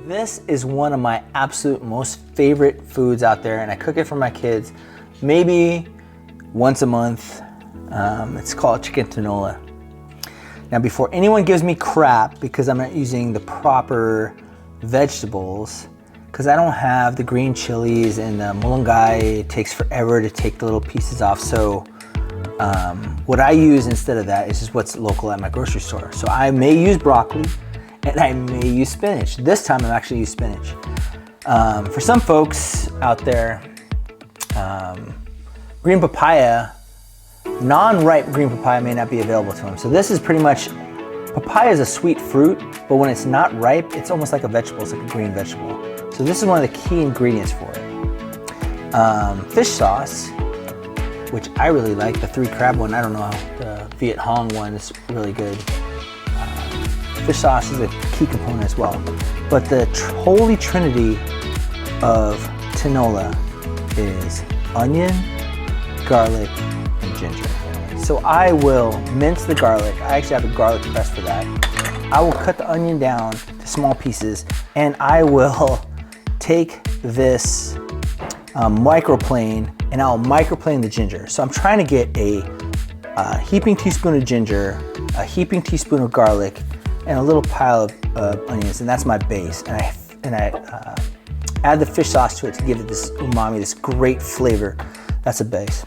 This is one of my absolute most favorite foods out there, and I cook it for my kids maybe once a month. It's called chicken tinola. Now, before anyone gives me crap because I'm not using the proper vegetables, because I don't have the green chilies and the mulunggay, it takes forever to take the little pieces off. So what I use instead of that is just what's local at my grocery store. So I may use broccoli and I may use spinach. This time I'm actually use spinach. For some folks out there, green papaya, non-ripe green papaya may not be available to them. So this is pretty much, papaya is a sweet fruit, but when it's not ripe, it's almost like a vegetable. It's like a green vegetable. So this is one of the key ingredients for it. Fish sauce, which I really like, the 3 crab one. I don't know, the Viet Hong one is really good. Fish sauce is a key component as well. But the holy trinity of tinola is onion, garlic, and ginger. So I will mince the garlic. I actually have a garlic press for that. I will cut the onion down to small pieces, and I will take this microplane, and I'll microplane the ginger. So I'm trying to get a heaping teaspoon of ginger, a heaping teaspoon of garlic, and a little pile of onions, and that's my base. And I add the fish sauce to it to give it this umami, this great flavor. That's a base.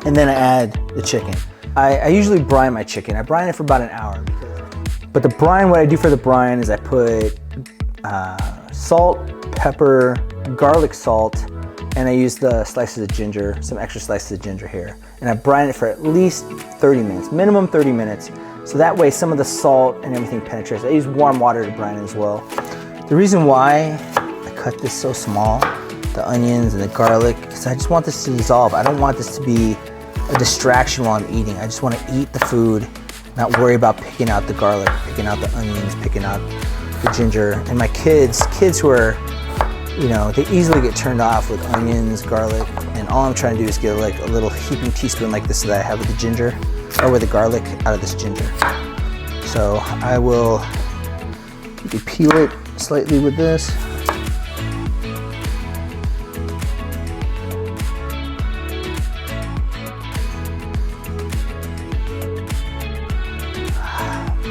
And then I add the chicken. I usually brine my chicken. I brine it for about an hour. But the brine, what I do for the brine is I put salt, pepper, garlic salt, and I use the slices of ginger, some extra slices of ginger here. And I brine it for at least 30 minutes, minimum 30 minutes. So that way some of the salt and everything penetrates. I use warm water to brine it as well. The reason why I cut this so small, the onions and the garlic, is I just want this to dissolve. I don't want this to be a distraction while I'm eating. I just want to eat the food, not worry about picking out the garlic, picking out the onions, picking out the ginger. And my kids who are, you know, they easily get turned off with onions, garlic, and all I'm trying to do is get like a little heaping teaspoon like this that I have with the ginger, or with the garlic out of this ginger. So I will peel it slightly with this.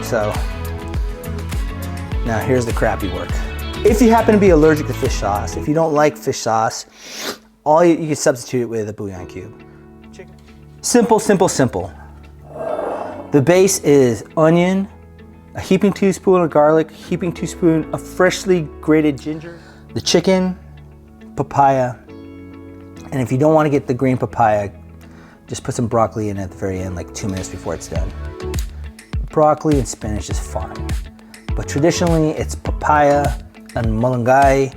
So now here's the crappy work. If you happen to be allergic to fish sauce, if you don't like fish sauce, you can substitute it with a bouillon cube. Simple, simple, simple. The base is onion, a heaping teaspoon of garlic, heaping teaspoon of freshly grated ginger, the chicken, papaya, and if you don't want to get the green papaya, just put some broccoli in at the very end, like 2 minutes before it's done. Broccoli and spinach is fine, but traditionally it's papaya and mulunggay,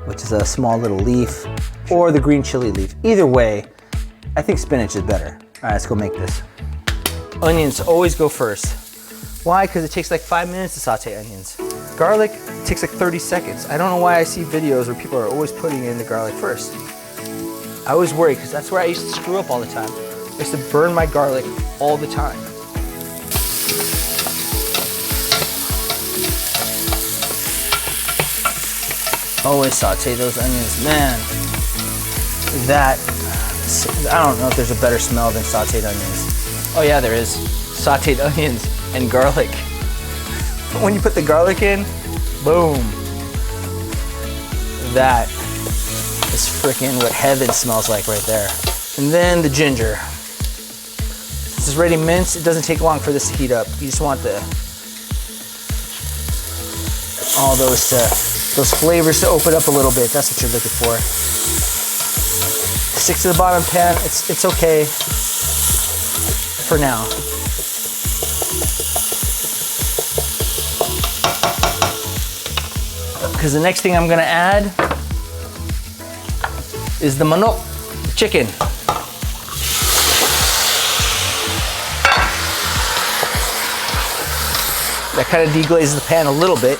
which is a small little leaf, or the green chili leaf. Either way, I think spinach is better. All right, let's go make this. Onions always go first. Why? Because it takes like 5 minutes to saute onions. Garlic takes like 30 seconds. I don't know why I see videos where people are always putting in the garlic first. I always worry because that's where I used to screw up all the time. I used to burn my garlic all the time. Always saute those onions, man. I don't know if there's a better smell than sauteed onions. Oh yeah, there is. Sauteed onions and garlic. When you put the garlic in, boom. That is freaking what heaven smells like right there. And then the ginger. This is ready minced. It doesn't take long for this to heat up. You just want all those flavors to open up a little bit. That's what you're looking for. Stick to the bottom pan. It's okay for now. Because the next thing I'm gonna add is the manok, the chicken. That kind of deglazes the pan a little bit.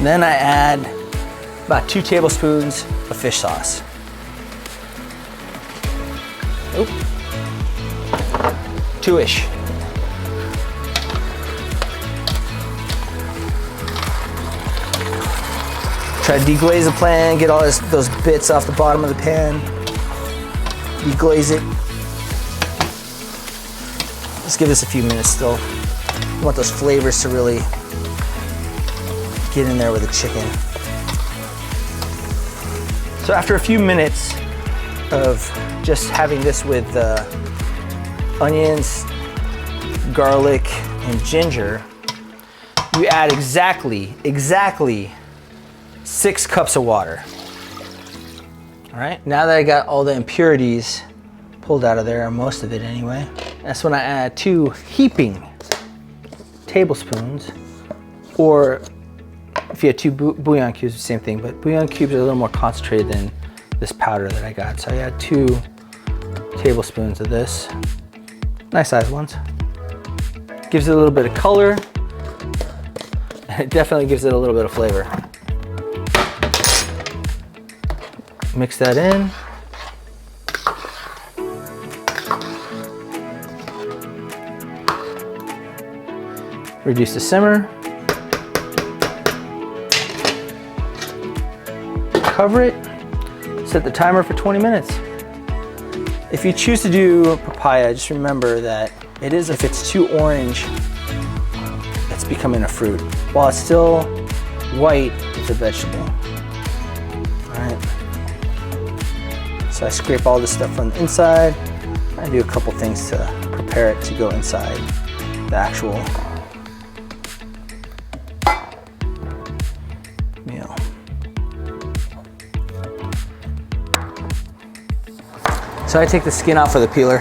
Then I add about 2 tablespoons of fish sauce. Oop. Two-ish. Try to deglaze the pan, get all those bits off the bottom of the pan. Deglaze it. Let's give this a few minutes still. You want those flavors to really get in there with the chicken. So after a few minutes of just having this with onions, garlic, and ginger, you add exactly 6 cups of water. All right, now that I got all the impurities pulled out of there, or most of it anyway, that's when I add 2 heaping tablespoons, or if you had 2 bouillon cubes, the same thing, but bouillon cubes are a little more concentrated than this powder that I got. So I add 2 tablespoons of this, nice sized ones. Gives it a little bit of color, and it definitely gives it a little bit of flavor. Mix that in. Reduce the simmer. Cover it. Set the timer for 20 minutes. If you choose to do papaya, just remember that if it's too orange, it's becoming a fruit. While it's still white, it's a vegetable. All right. So I scrape all this stuff from the inside. I do a couple things to prepare it to go inside the actual meal. So I take the skin off of the peeler.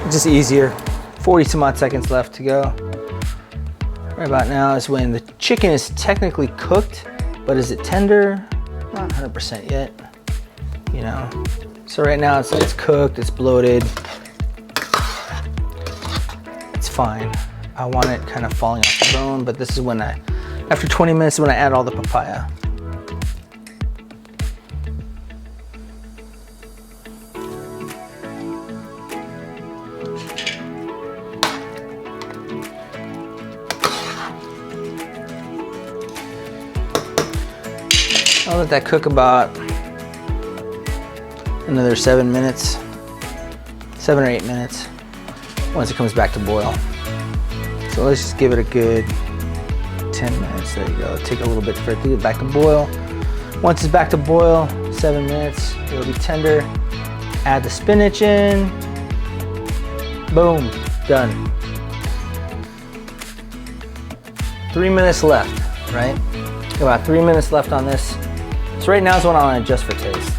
It's just easier. 40 some odd seconds left to go. Right about now is when the chicken is technically cooked, but is it tender? Not 100% yet. You know, so right now it's cooked, it's bloated, it's fine. I want it kind of falling off the bone, but this is when after 20 minutes, when I add all the papaya. I'll let that cook about another 7 minutes, 7 or 8 minutes, once it comes back to boil. So let's just give it a good 10 minutes. There you go. Take a little bit for it to get back to boil. Once it's back to boil, 7 minutes, it'll be tender. Add the spinach in. Boom, done. 3 minutes left, right? About 3 minutes left on this. So right now is when I want to adjust for taste.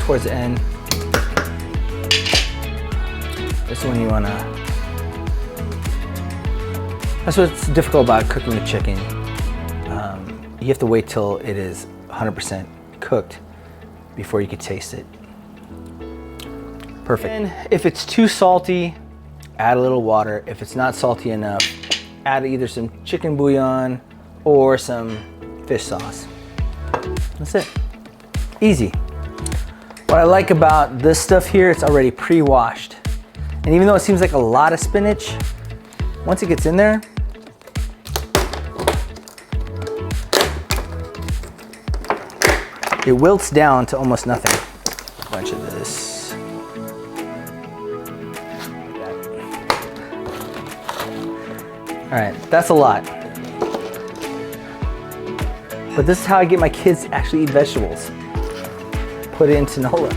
Towards the end. This is when you want to. That's what's difficult about cooking the chicken. You have to wait till it is 100% cooked before you can taste it. Perfect. And if it's too salty, add a little water. If it's not salty enough, add either some chicken bouillon or some fish sauce. That's it. Easy. What I like about this stuff here, it's already pre-washed. And even though it seems like a lot of spinach, once it gets in there, it wilts down to almost nothing. A bunch of this. All right, that's a lot. But this is how I get my kids to actually eat vegetables. Put it in Tinola.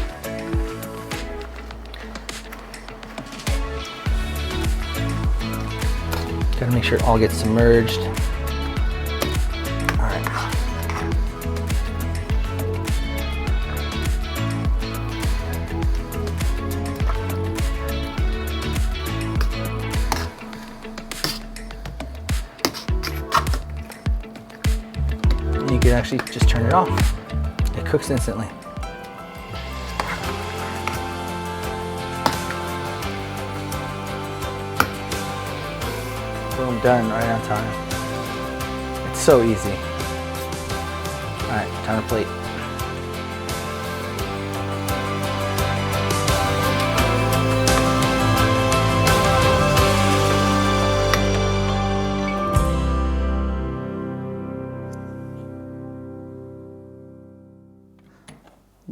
Gotta make sure it all gets submerged. All right. And you can actually just turn it off. It cooks instantly. Boom, done, right on time. It's so easy. All right, time to plate.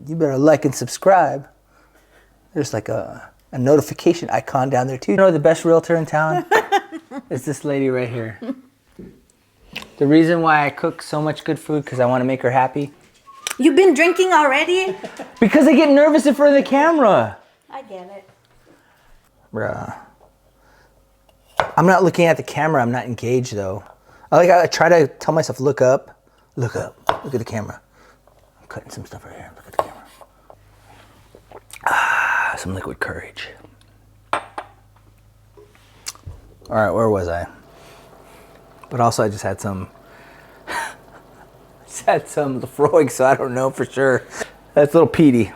you better like and subscribe. There's like a notification icon down there too. You know the best realtor in town? It's this lady right here. The reason why I cook so much good food, because I want to make her happy. You've been drinking already? Because I get nervous in front of the camera. I get it. Bruh. I'm not looking at the camera. I'm not engaged though. I try to tell myself, look up, look up, look at the camera. I'm cutting some stuff right here. Look at the camera. Ah, some liquid courage. All right, where was I? But also, I just had some Lefroy, so I don't know for sure. That's little Petey.